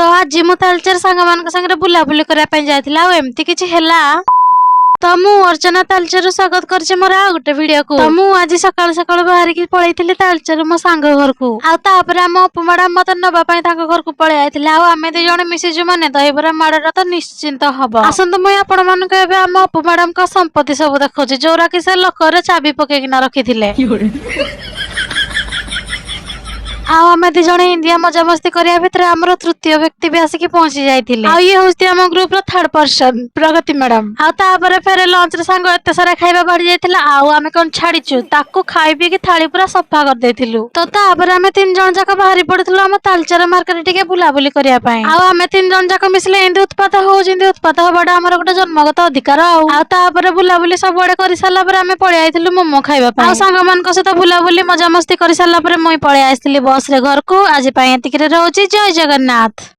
तो आज मु तालचेर सांग संगे बुलाबुली करने जाइला एमती किछि हेला तो मु अर्चना तालचेर स्वागत करछि मोर आ गुटे वीडियो को। तो मु आज सकाळ सकाळ बाहर की पळैथिली तालचेर मो सांग घर को आ तापर हम अपु मैडम मत नबा पई ताको घर को पळै आइथिले आ आमे दे जण मिसिजु माने दहिबरा माडरा तो निश्चिंत हबो। आसंत मु आपण मान को एबे हम अपु मैडम का संपत्ति सब देखौछि जोरा कि से लकर चाबी पकेकिना रखिथिले। आमे दी जणे इंडिया मजा मस्ती करिया भितर हमरो तृतीय व्यक्ति भी आसिक पहुंची जाइथिले। आ ये होस्ती हम ग्रुप रो थर्ड पर्सन प्रगति मैडम। आ तापर फेरे लंच रे संग एते सारा खाइबा बढ़ी जाइथिला आ आमे कोन छाडिचु ताको खाइ पी के थाली पूरा सफा कर देथिलु। तो तापर आमे तीन जण जाक बाहरी पड़िथिलु हम तालचेर मार्केट टिके बुलाबुली करिया पई। आ आमे तीन जण जाक मिसले इंदी उत्पात हो जिंदी उत्पात होबाडा हमर गोटे जन्मगत अधिकार। आ तापर बुलाबुली सब बडे करि साला पर आमे पळै आइथिलु मोमो खाइबा पई। आ संग मान को सहित बुलाबुली मजा मस्ती करि साला पर मुई पळै आइथिलि बस रे घर को। आज पाए एतिकरे रहउची। जय जगन्नाथ।